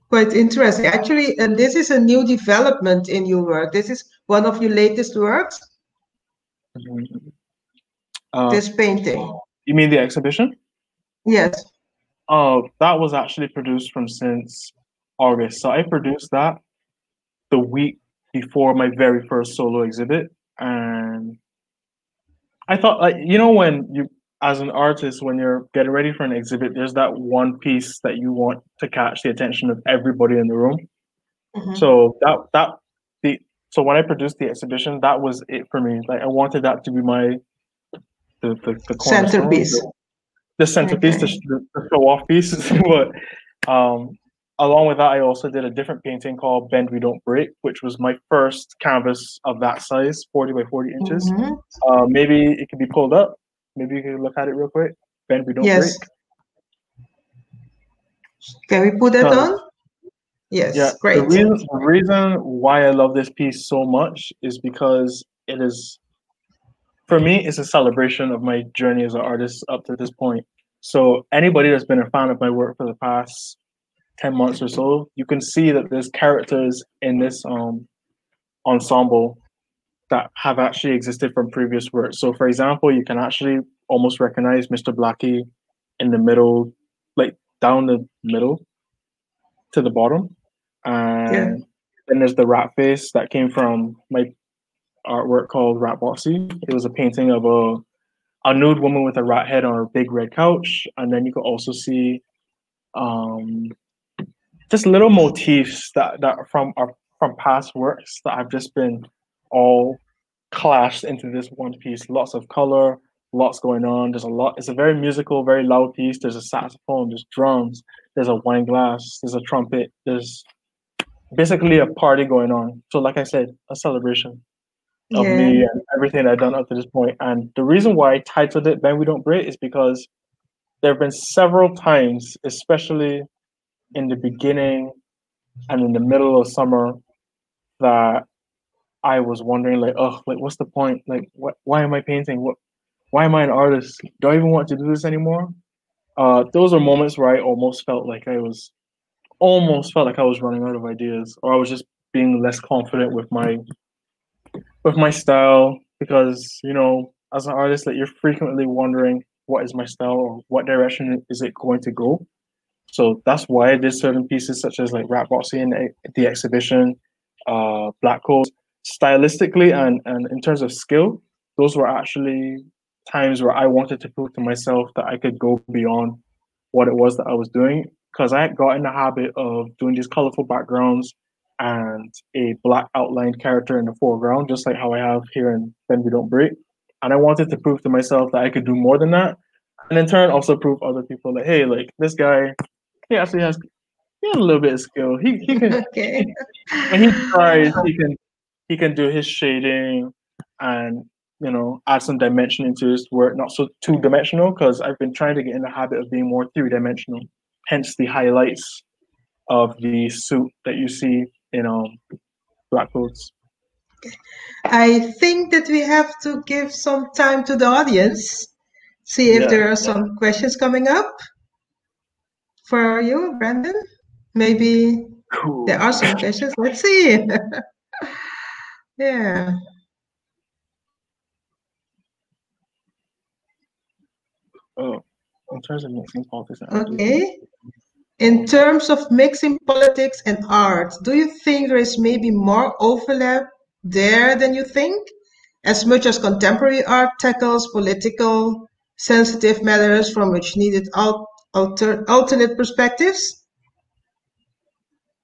quite interesting. Actually, and this is a new development in your work. This is one of your latest works? This painting. You mean the exhibition? Yes. Oh, that was actually produced from since August. So I produced that the week before my very first solo exhibit. And I thought, like, you know, when you, as an artist, when you're getting ready for an exhibit, there's that one piece that you want to catch the attention of everybody in the room. So so when I produced the exhibition, that was it for me. Like I wanted that to be my the cornerstone, Centerpiece. the centerpiece, Okay. the show off piece. But along with that, I also did a different painting called Bend We Don't Break, which was my first canvas of that size, 40 by 40 inches. Mm-hmm. Maybe it could be pulled up. Maybe you can look at it real quick. Bend We Don't Break. Yes. Can we put that on? Yeah, Yes, the great. reason why I love this piece so much is because it is, for me, it's a celebration of my journey as an artist up to this point. So anybody that's been a fan of my work for the past 10 months or so, you can see that there's characters in this ensemble that have actually existed from previous work. So for example, you can actually almost recognize Mr. Blackie in the middle, like down the middle to the bottom. Yeah. And then there's the rat face that came from my artwork called Rat Boxy. It was a painting of a nude woman with a rat head on a big red couch. And then you could also see um, just little motifs that are from past works that have just been all clashed into this one piece. Lots of color, lots going on. There's a lot. It's a very musical, very loud piece. There's a saxophone, there's drums, there's a wine glass, there's a trumpet, there's basically a party going on. So like I said, a celebration of Yeah. me and everything I've done up to this point. And the reason why I titled it Bend We Don't Break is because there have been several times, especially in the beginning and in the middle of summer, that I was wondering, like, oh, like, what's the point? Like, why am I painting? Why am I an artist? Do I even want to do this anymore? Those are moments where I almost felt like I was running out of ideas, or I was just being less confident with my style, because as an artist, like, you're frequently wondering, what is my style, or what direction is it going to go? So that's why I did certain pieces such as like Rap Boxing in the exhibition, Black Coat. Stylistically and in terms of skill, those were actually times where I wanted to prove to myself that I could go beyond what it was that I was doing, because I had got in the habit of doing these colorful backgrounds and a black outlined character in the foreground, just like how I have here in Bend We Don't Break. And I wanted to prove to myself that I could do more than that. And in turn, also prove other people that, hey, like, this guy, he actually has a little bit of skill. He can, Okay. when he tries, he can do his shading and add some dimension into his work, not so two dimensional, because I've been trying to get in the habit of being more three dimensional. Hence the highlights of the suit that you see in Black Coats. I think that we have to give some time to the audience. See if there are some questions coming up for you, Brandon. Maybe Cool. there are some questions. Let's see. Yeah. Oh, in terms of mixing politics and art, Okay. In terms of mixing politics and art, do you think there is maybe more overlap there than you think? As much as contemporary art tackles political, sensitive matters from which needed alternate perspectives?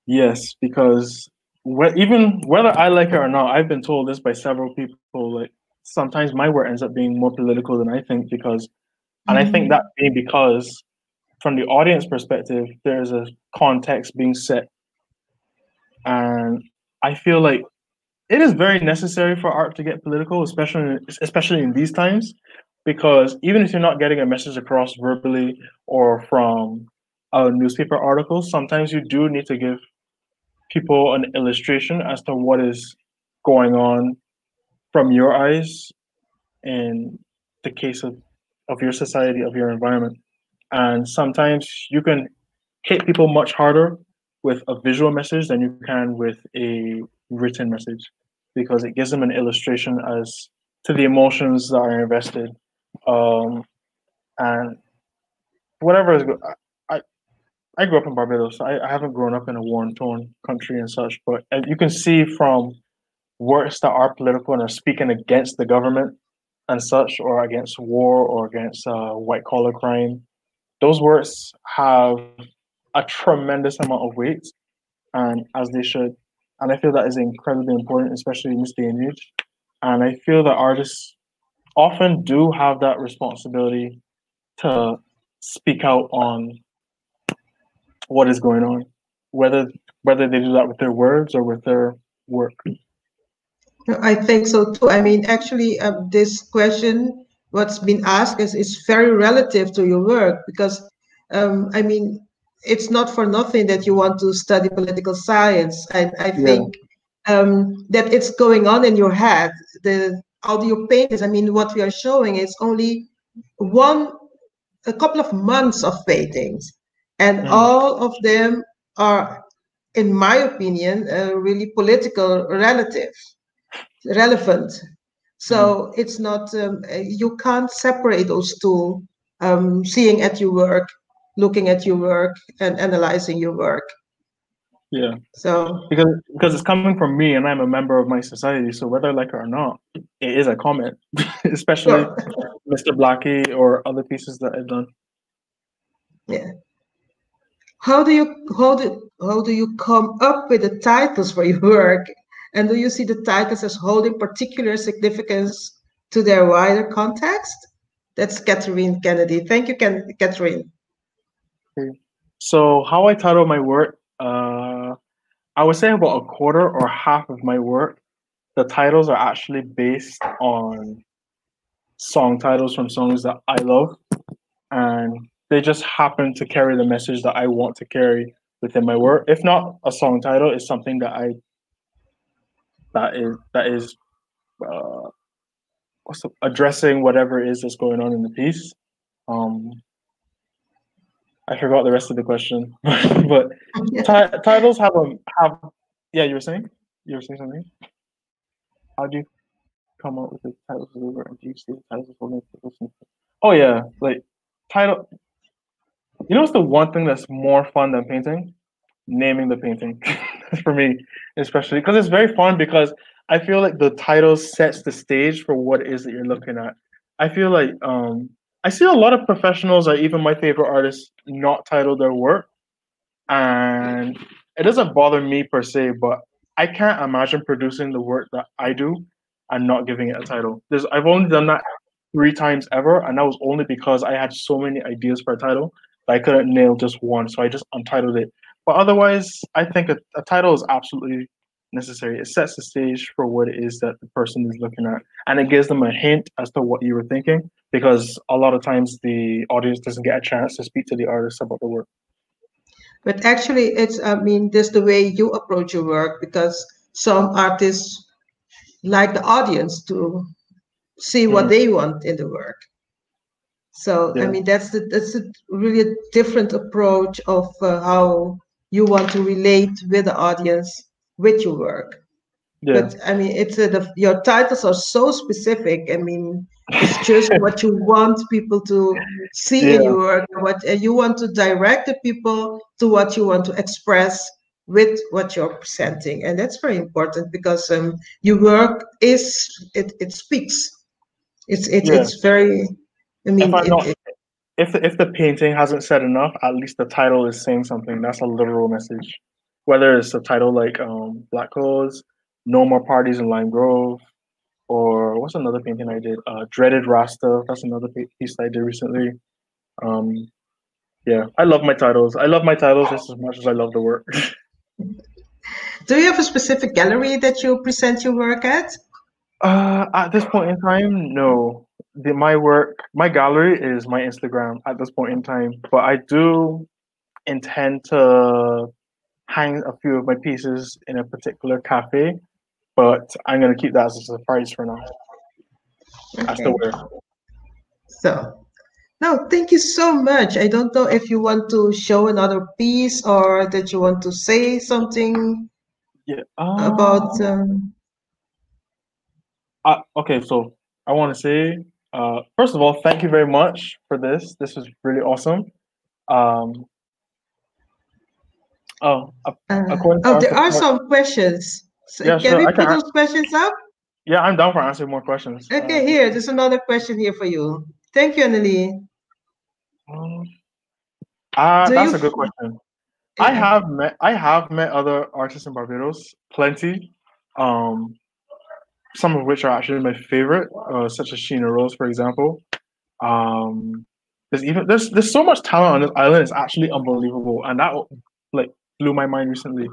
Yes, because even whether I like it or not, I've been told this by several people. Like, sometimes my work ends up being more political than I think, and I think that being because from the audience perspective, there's a context being set, and I feel like it is very necessary for art to get political, especially in these times, because even if you're not getting a message across verbally or from a newspaper article, sometimes you do need to give people an illustration as to what is going on from your eyes in the case of your society, of your environment. And sometimes you can hit people much harder with a visual message than you can with a written message, because it gives them an illustration as to the emotions that are invested. And whatever is, I, I grew up in Barbados. I haven't grown up in a war-torn country and such, but you can see from works that are political and are speaking against the government and such, or against war, or against white collar crime, those works have a tremendous amount of weight, and as they should. And I feel that is incredibly important, especially in this day and age. And I feel that artists often do have that responsibility to speak out on what is going on, whether they do that with their words or with their work. I think so too. I mean, actually, this question, what's been asked, is very relative to your work because, I mean, it's not for nothing that you want to study political science. I Yeah. think that it's going on in your head. All your paintings, I mean, what we are showing is only a couple of months of paintings, and Mm. all of them are, in my opinion, really political relevant. Mm. So it's not, you can't separate those two, seeing at your work, looking at your work, and analyzing your work. Yeah. So, Because it's coming from me and I'm a member of my society, so whether I like it or not, it is a comment, especially sure. Mr. Blackie or other pieces that I've done. Yeah. How do you come up with the titles for your work? And do you see the titles as holding particular significance to their wider context? That's Catherine Kennedy. Thank you, Catherine. Okay. So how I title my work, I would say about a quarter or half of my work, the titles are actually based on song titles from songs that I love, and they just happen to carry the message that I want to carry within my work. If not a song title, it's something that is uh, addressing whatever it is that's going on in the piece. Um, I forgot the rest of the question, but titles have. Yeah, you were saying something. How do you come up with the titles of the work? And do you see the titles of the? Oh yeah, like title. You know what's the one thing that's more fun than painting? Naming the painting. For me, especially because it's very fun because I feel like the title sets the stage for what it is that you're looking at. I feel like I see a lot of professionals or even my favorite artists not title their work, and it doesn't bother me per se, but I can't imagine producing the work that I do and not giving it a title. I've only done that 3 times ever, and that was only because I had so many ideas for a title that I couldn't nail just one, so I just untitled it. But otherwise, I think a title is absolutely necessary. It sets the stage for what it is that the person is looking at, and it gives them a hint as to what you were thinking. Because a lot of times the audience doesn't get a chance to speak to the artist about the work. But actually, I mean, that's the way you approach your work because some artists like the audience to see what Mm, they want in the work. So, I yeah, mean, that's a really a different approach of how you want to relate with the audience with your work. yeah, But I mean, your titles are so specific. I mean, it's just what you want people to see in yeah, your work, and you want to direct the people to what you want to express with what you're presenting, and that's very important because your work it speaks. yeah. It's very. I If mean, I'm not, if the painting hasn't said enough, at least the title is saying something. That's a literal message. Whether it's a title like Black Clothes, No More Parties in Lime Grove, or what's another painting I did? Dreaded Rasta. That's another piece I did recently. Um, yeah, I love my titles. I love my titles just as much as I love the work. do you have a specific gallery that you present your work at? At this point in time, no. My work, my gallery is my Instagram at this point in time, but I do intend to hang a few of my pieces in a particular cafe, but I'm gonna keep that as a surprise for now. As to Okay, where. so. No, thank you so much. I don't know if you want to show another piece or that you want to say something Yeah. about. Okay. So I want to say, first of all, thank you very much for this. This was really awesome. Um. Oh, according to oh, our, there are some questions. So yeah, can sure. we I put can. those questions up? Yeah, I'm down for answering more questions. Okay, here, there's another question here for you. Thank you, Annalie. Um, Do you? that's a good question. Yeah. I have met other artists in Barbados, plenty. Um, some of which are actually my favorite, such as Sheena Rose, for example. Um, there's so much talent on this island. It's actually unbelievable, and that like blew my mind recently.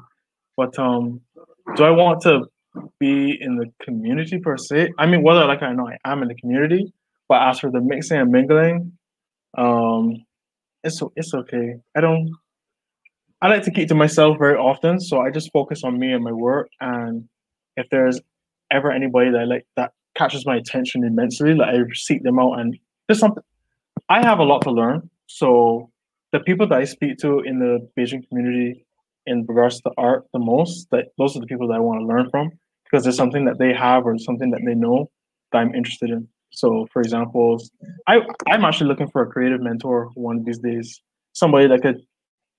But do I want to be in the community per se? I mean, whether I like it or not, I am in the community. But as for the mixing and mingling, um, it's okay. I like to keep to myself very often, so I just focus on me and my work. And if there's ever anybody that I like that catches my attention immensely, like I seek them out. And there's something I have a lot to learn. So the people that I speak to in the Beijing community in regards to art the most, that those are the people that I want to learn from because there's something that they have or something that they know that I'm interested in. So for example, I'm actually looking for a creative mentor one of these days, somebody that could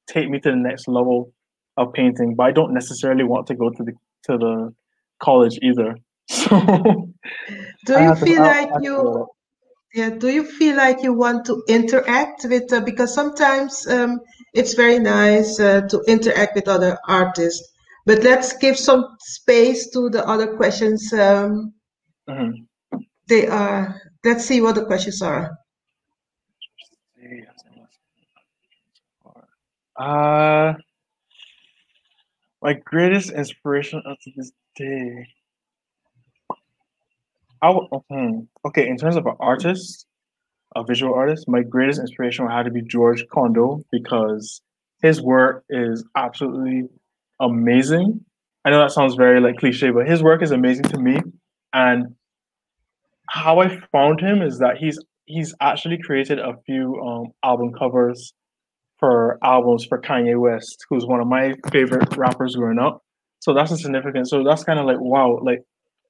take me to the next level of painting, but I don't necessarily want to go to the college either. So Do I you have to feel like I have to figure it you out. Yeah, do you feel like you want to interact with, because sometimes it's very nice to interact with other artists, but let's give some space to the other questions. Mhm. They are, let's see what the questions are. Uh, my greatest inspiration up to this day. Okay, in terms of an artist, a visual artist, my greatest inspiration had to be George Kondo because his work is absolutely amazing. I know that sounds very like cliche, but his work is amazing to me. And how I found him is that he's actually created a few album covers for albums for Kanye West, who's one of my favorite rappers growing up. So that's a significant. So that's kind of like wow, like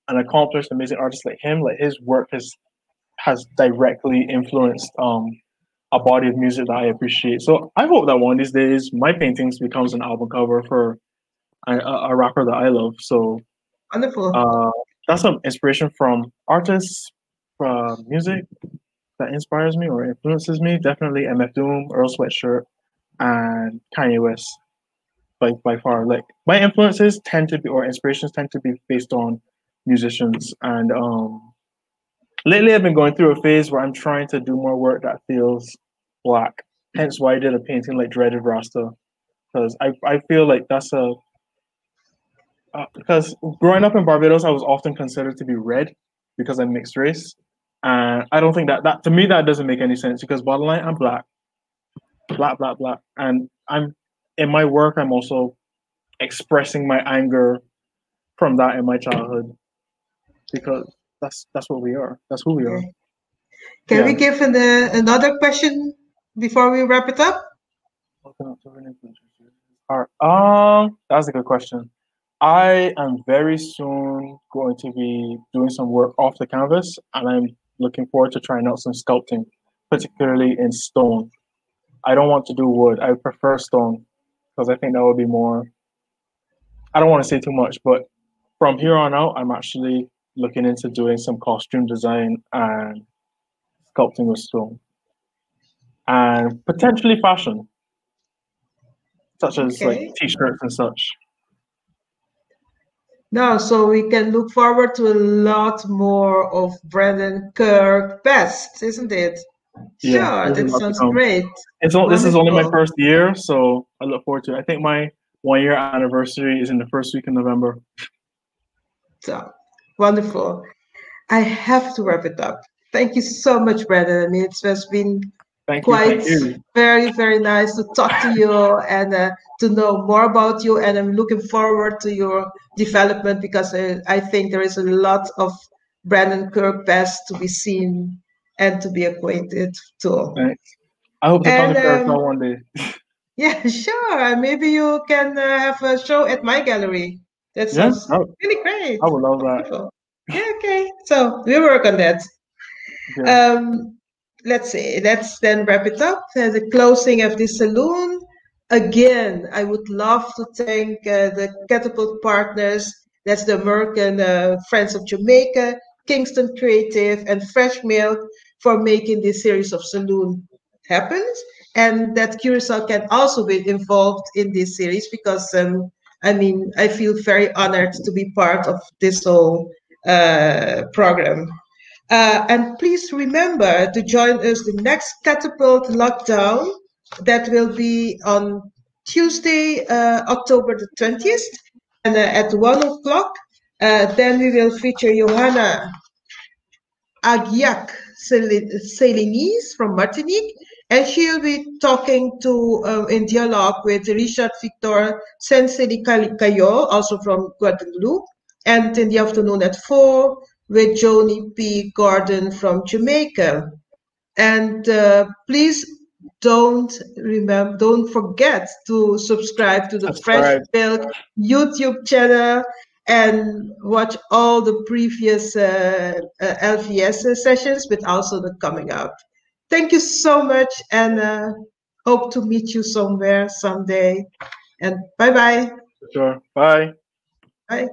an accomplished, amazing artist like him, like his work has directly influenced a body of music that I appreciate. So I hope that one of these days my paintings becomes an album cover for a rapper that I love. So Wonderful. uh, that's some inspiration from artists, from music that inspires me or influences me. Definitely MF Doom, Earl Sweatshirt, and Kanye West. By far, like my influences tend to be or inspirations tend to be based on musicians and lately, I've been going through a phase where I'm trying to do more work that feels black. Hence, why I did a painting like Dreaded Rasta, because I feel like that's a because growing up in Barbados, I was often considered to be red because I'm mixed race, and I don't think that to me that doesn't make any sense because bottom line, I'm black, black, black, black, and I'm in my work. I'm also expressing my anger from that in my childhood because that's what we are. That's who we are. Okay. Can Yeah. we give another question before we wrap it up? That's a good question. I am very soon going to be doing some work off the canvas, and I'm looking forward to trying out some sculpting, particularly in stone. I don't want to do wood. I prefer stone because I think that would be more. I don't want to say too much, but from here on out, I'm actually looking into doing some costume design and sculpting with stone, and potentially fashion, such as like Okay. t-shirts and such. Now, so we can look forward to a lot more of Brandon Kirk best, isn't it? Yeah, Sure, there's a that lot to sounds come. great. This is only my Wonderful. first year, so I look forward to it. I think my 1 year anniversary is in the first week in November. So wonderful. I have to wrap it up. Thank you so much, Brandon. I mean, it has been Thank quite you. very, very nice to talk to you and to know more about you. And I'm looking forward to your development because I think there is a lot of Brandon Kirk best to be seen and to be acquainted to. Thanks. I hope to come And to Curaçao one day. yeah, sure. Maybe you can have a show at my gallery. That Yeah, sounds really great. I would love that. Wonderful. Yeah, okay. So we work on that. Yeah. Um, let's see. Let's then wrap it up. The closing of this saloon. Again, I would love to thank the Catapult partners. That's the American Friends of Jamaica, Kingston Creative, and Fresh Milk for making this series of saloon happen. And that Curaçao can also be involved in this series because I mean, I feel very honored to be part of this whole program. And please remember to join us the next Catapult Lockdown that will be on Tuesday, October the 20th, and at 1 o'clock. Then we will feature Johanna Aguiac Celinese from Martinique, and she'll be talking to in dialogue with Richard Victor Senseli Cayo, also from Guadeloupe, and in the afternoon at 4 with Joni P. Gordon from Jamaica. And please don't forget to subscribe to the Fresh Milk YouTube channel and watch all the previous LVS sessions, but also the coming up. Thank you so much, and hope to meet you somewhere someday. And bye-bye. Sure. Bye. Bye.